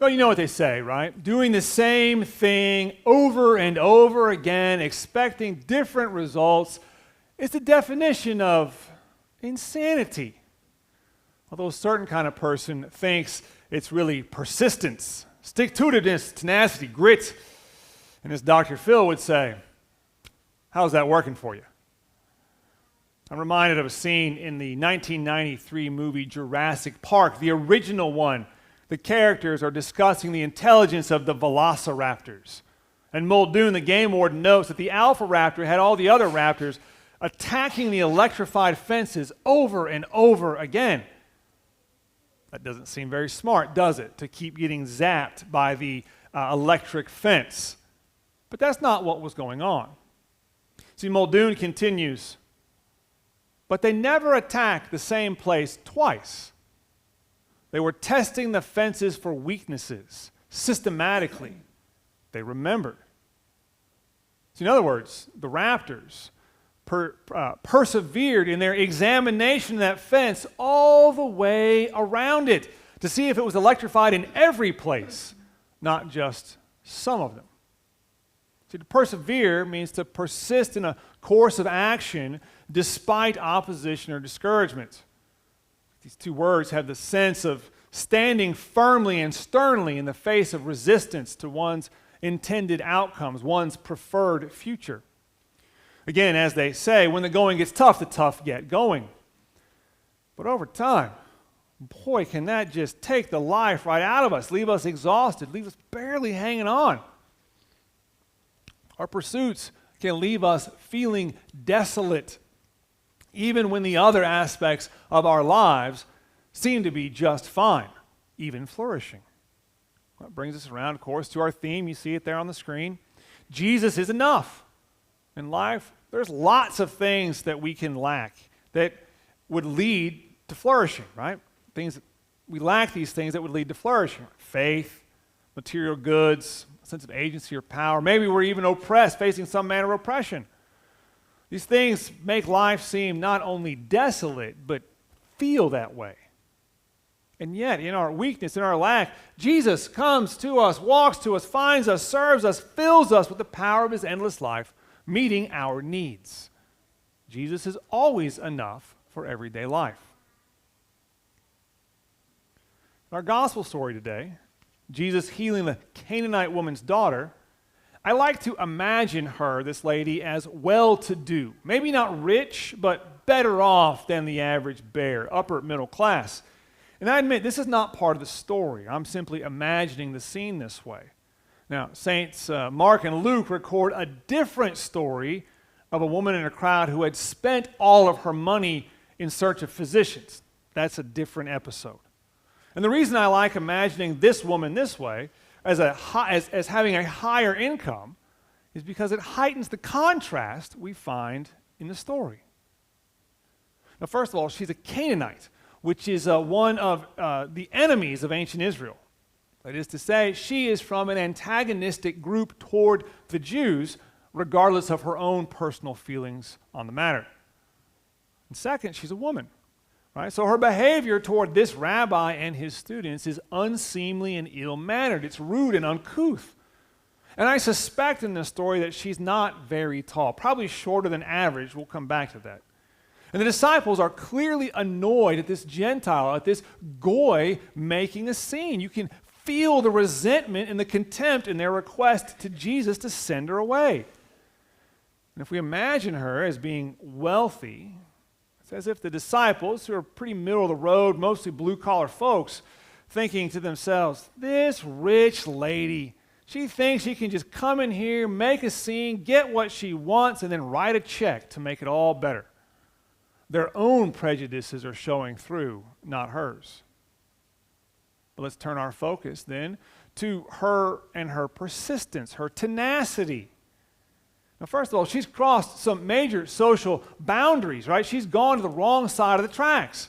Well, you know what they say, right? Doing the same thing over and over again, expecting different results, is the definition of insanity. Although a certain kind of person thinks it's really persistence, stick-to-itiveness, tenacity, grit. And as Dr. Phil would say, how's that working for you? I'm reminded of a scene in the 1993 movie Jurassic Park, the original one. The characters are discussing the intelligence of the velociraptors. And Muldoon, the game warden, notes that the alpha raptor had all the other raptors attacking the electrified fences over and over again. That doesn't seem very smart, does it, to keep getting zapped by the electric fence? But that's not what was going on. See, Muldoon continues, but they never attacked the same place twice. They were testing the fences for weaknesses systematically. They remembered. So in other words, the raptors persevered in their examination of that fence all the way around it to see if it was electrified in every place, not just some of them. See, to persevere means to persist in a course of action despite opposition or discouragement. These two words have the sense of standing firmly and sternly in the face of resistance to one's intended outcomes, one's preferred future. Again, as they say, when the going gets tough, the tough get going. But over time, boy, can that just take the life right out of us, leave us exhausted, leave us barely hanging on. Our pursuits can leave us feeling desolate, even when the other aspects of our lives seem to be just fine, even flourishing. That brings us around, of course, to our theme. You see it there on the screen. Jesus is enough. In life, there's lots of things that we can lack that would lead to flourishing, right? We lack these things that would lead to flourishing. Faith, material goods, a sense of agency or power. Maybe we're even oppressed, facing some manner of oppression. These things make life seem not only desolate, but feel that way. And yet, in our weakness, in our lack, Jesus comes to us, walks to us, finds us, serves us, fills us with the power of his endless life, meeting our needs. Jesus is always enough for everyday life. In our gospel story today, Jesus healing the Canaanite woman's daughter, I like to imagine her, this lady, as well-to-do. Maybe not rich, but better off than the average bear, upper middle class. And I admit, this is not part of the story. I'm simply imagining the scene this way. Now, Saints Mark and Luke record a different story of a woman in a crowd who had spent all of her money in search of physicians. That's a different episode. And the reason I like imagining this woman this way, as having a higher income, is because it heightens the contrast we find in the story. Now, first of all, she's a Canaanite, which is one of the enemies of ancient Israel. That is to say, she is from an antagonistic group toward the Jews, regardless of her own personal feelings on the matter. And second, she's a woman. Right? So her behavior toward this rabbi and his students is unseemly and ill-mannered. It's rude and uncouth. And I suspect in this story that she's not very tall, probably shorter than average. We'll come back to that. And the disciples are clearly annoyed at this Gentile, at this goy making a scene. You can feel the resentment and the contempt in their request to Jesus to send her away. And if we imagine her as being wealthy, it's as if the disciples, who are pretty middle of the road, mostly blue-collar folks, thinking to themselves, this rich lady, she thinks she can just come in here, make a scene, get what she wants, and then write a check to make it all better. Their own prejudices are showing through, not hers. But let's turn our focus then to her and her persistence, her tenacity. Now, first of all, she's crossed some major social boundaries, right? She's gone to the wrong side of the tracks.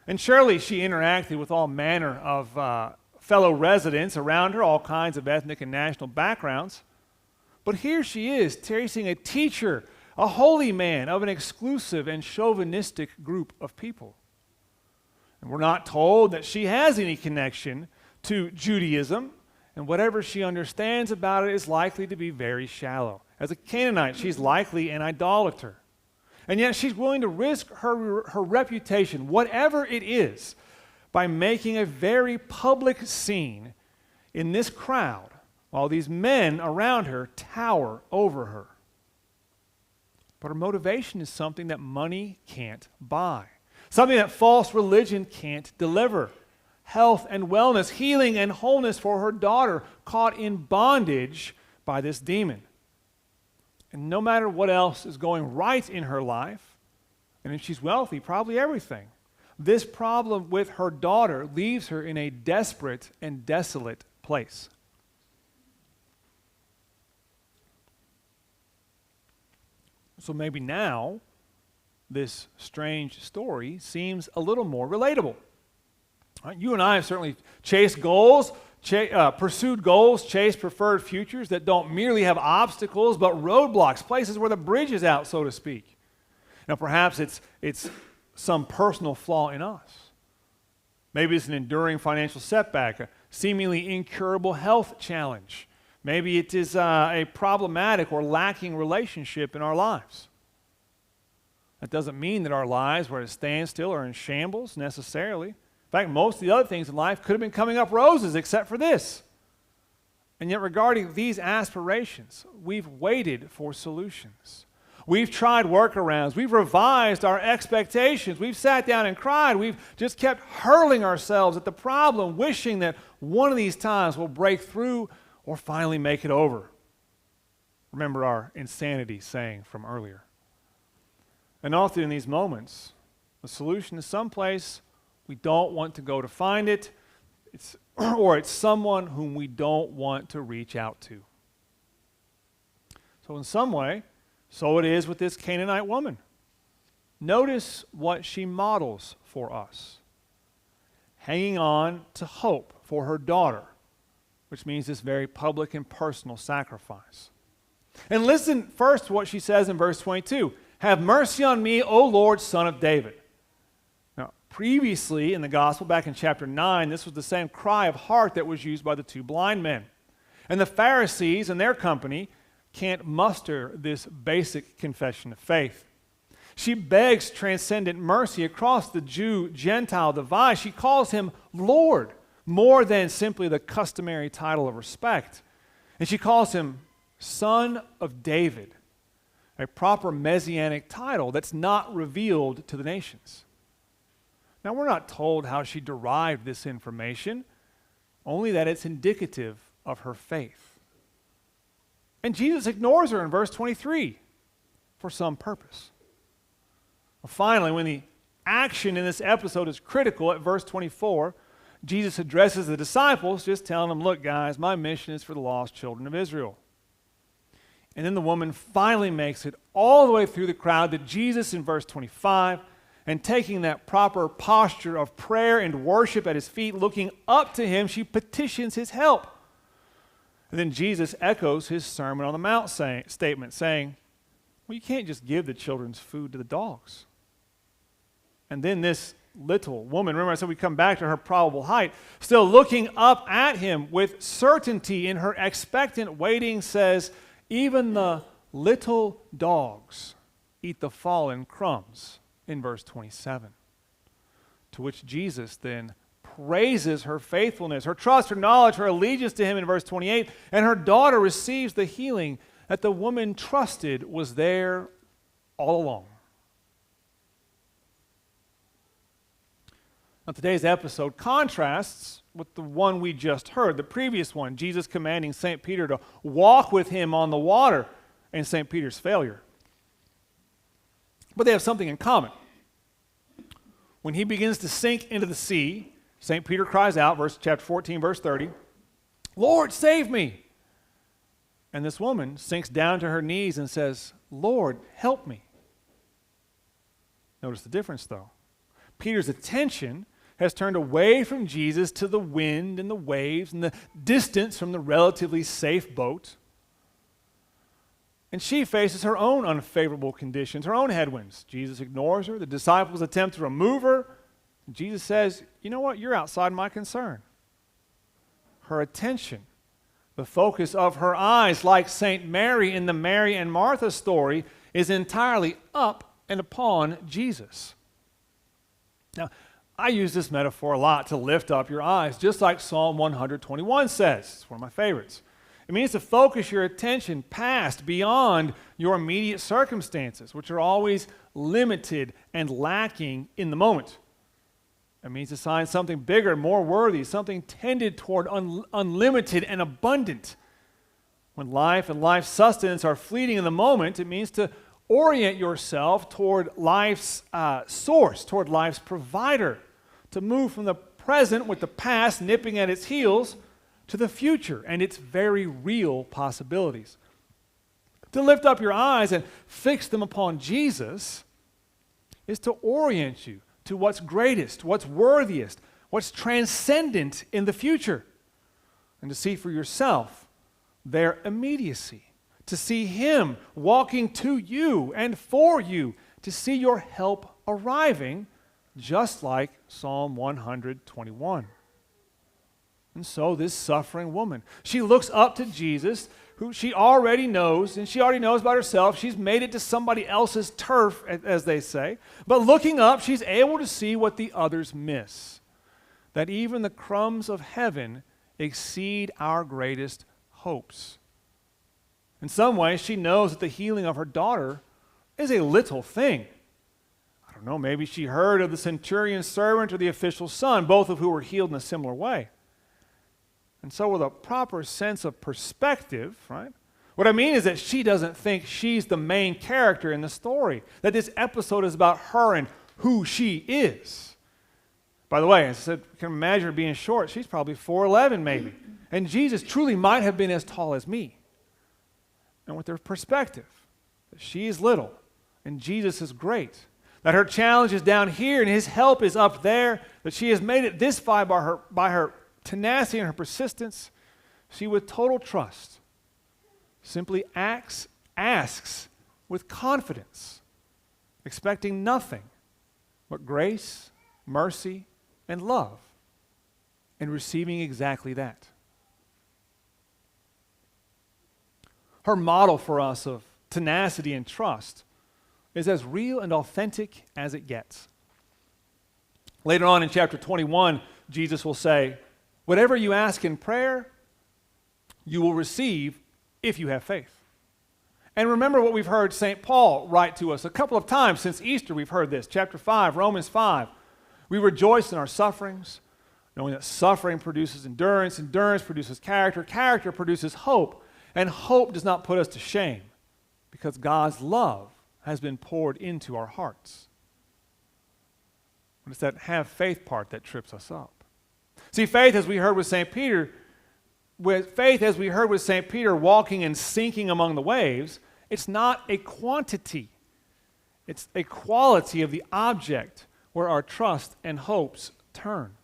And surely she interacted with all manner of fellow residents around her, all kinds of ethnic and national backgrounds. But here she is, facing a teacher, a holy man of an exclusive and chauvinistic group of people. And we're not told that she has any connection to Judaism, and whatever she understands about it is likely to be very shallow. As a Canaanite, she's likely an idolater. And yet she's willing to risk her reputation, whatever it is, by making a very public scene in this crowd while these men around her tower over her. But her motivation is something that money can't buy, something that false religion can't deliver. Health and wellness, healing and wholeness for her daughter caught in bondage by this demon. And no matter what else is going right in her life, and if she's wealthy, probably everything, this problem with her daughter leaves her in a desperate and desolate place. So maybe now this strange story seems a little more relatable. You and I have certainly chased goals, pursued goals, chased preferred futures that don't merely have obstacles but roadblocks, places where the bridge is out, so to speak. Now perhaps it's some personal flaw in us. Maybe it's an enduring financial setback, a seemingly incurable health challenge. Maybe it is a problematic or lacking relationship in our lives. That doesn't mean that our lives were at a standstill or in shambles necessarily. In fact, most of the other things in life could have been coming up roses except for this. And yet regarding these aspirations, we've waited for solutions. We've tried workarounds. We've revised our expectations. We've sat down and cried. We've just kept hurling ourselves at the problem, wishing that one of these times we'll break through or finally make it over. Remember our insanity saying from earlier. And often in these moments, the solution is someplace we don't want to go to find it, or it's someone whom we don't want to reach out to. So in some way, so it is with this Canaanite woman. Notice what she models for us. Hanging on to hope for her daughter, which means this very public and personal sacrifice. And listen first to what she says in verse 22. Have mercy on me, O Lord, Son of David. Now, previously in the gospel, back in chapter 9, this was the same cry of heart that was used by the two blind men. And the Pharisees and their company can't muster this basic confession of faith. She begs transcendent mercy across the Jew-Gentile divide. She calls him Lord, more than simply the customary title of respect. And she calls him Son of David, a proper messianic title that's not revealed to the nations. Now, we're not told how she derived this information, only that it's indicative of her faith. And Jesus ignores her in verse 23 for some purpose. Well, finally, when the action in this episode is critical at verse 24, Jesus addresses the disciples, just telling them, look, guys, my mission is for the lost children of Israel. And then the woman finally makes it all the way through the crowd to Jesus in verse 25, and taking that proper posture of prayer and worship at his feet, looking up to him, she petitions his help. And then Jesus echoes his Sermon on the Mount statement, saying, well, you can't just give the children's food to the dogs. And then this little woman, remember I said we come back to her probable height, still looking up at him with certainty in her expectant waiting, says, even the little dogs eat the fallen crumbs, in verse 27. To which Jesus then praises her faithfulness, her trust, her knowledge, her allegiance to him in verse 28, and her daughter receives the healing that the woman trusted was there all along. Now, today's episode contrasts with the one we just heard, the previous one, Jesus commanding St. Peter to walk with him on the water, and St. Peter's failure. But they have something in common. When he begins to sink into the sea, St. Peter cries out, chapter 14, verse 30, Lord, save me. And this woman sinks down to her knees and says, Lord, help me. Notice the difference, though. Peter's attention has turned away from Jesus to the wind and the waves and the distance from the relatively safe boat. And she faces her own unfavorable conditions, her own headwinds. Jesus ignores her. The disciples attempt to remove her. And Jesus says, you know what? You're outside my concern. her attention. The focus of her eyes, like St. Mary in the Mary and Martha story, is entirely up and upon Jesus. Now, I use this metaphor a lot to lift up your eyes, just like Psalm 121 says. It's one of my favorites. It means to focus your attention past, beyond your immediate circumstances, which are always limited and lacking in the moment. It means to find something bigger, more worthy, something tended toward unlimited and abundant. When life and life's sustenance are fleeting in the moment, it means to orient yourself toward life's source, toward life's provider, to move from the present with the past nipping at its heels to the future and its very real possibilities. To lift up your eyes and fix them upon Jesus is to orient you to what's greatest, what's worthiest, what's transcendent in the future, and to see for yourself their immediacy, to see Him walking to you and for you, to see your help arriving, just like Psalm 121. And so this suffering woman, she looks up to Jesus, who she already knows, and she already knows about herself. She's made it to somebody else's turf, as they say. But looking up, she's able to see what the others miss, that even the crumbs of heaven exceed our greatest hopes. In some ways, she knows that the healing of her daughter is a little thing. I don't know, maybe she heard of the centurion's servant or the official's son, both of who were healed in a similar way. And so with a proper sense of perspective, right? What I mean is that she doesn't think she's the main character in the story, that this episode is about her and who she is. By the way, as I said, you can imagine her being short. She's probably 4'11" maybe. And Jesus truly might have been as tall as me. And with her perspective, that she is little and Jesus is great, that her challenge is down here and His help is up there, that she has made it this far by her tenacity and her persistence, she with total trust simply asks with confidence, expecting nothing but grace, mercy, and love, and receiving exactly that. Her model for us of tenacity and trust is as real and authentic as it gets. Later on in chapter 21, Jesus will say, "Whatever you ask in prayer, you will receive if you have faith." And remember what we've heard St. Paul write to us a couple of times since Easter. We've heard this. Chapter 5, Romans 5. We rejoice in our sufferings, knowing that suffering produces endurance, endurance produces character, character produces hope, and hope does not put us to shame because God's love has been poured into our hearts. But it's that have faith part that trips us up. See, faith, as we heard with St. Peter, walking and sinking among the waves, it's not a quantity. It's a quality of the object where our trust and hopes turn.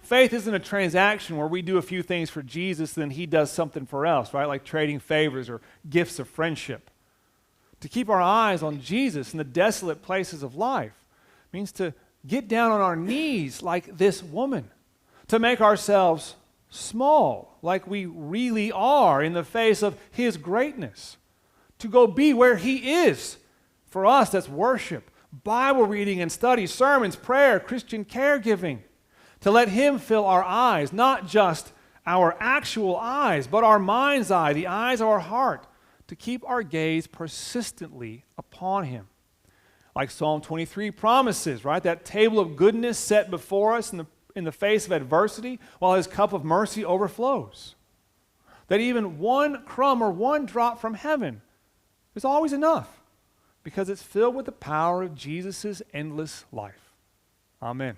Faith isn't a transaction where we do a few things for Jesus, then He does something for us, right? Like trading favors or gifts of friendship. To keep our eyes on Jesus in the desolate places of life means to get down on our knees like this woman, to make ourselves small like we really are in the face of His greatness, to go be where He is. For us, that's worship, Bible reading and study, sermons, prayer, Christian caregiving. To let Him fill our eyes, not just our actual eyes, but our mind's eye, the eyes of our heart, to keep our gaze persistently upon Him. Like Psalm 23 promises, right? That table of goodness set before us in the face of adversity, while His cup of mercy overflows. That even one crumb or one drop from heaven is always enough, because it's filled with the power of Jesus' endless life. Amen.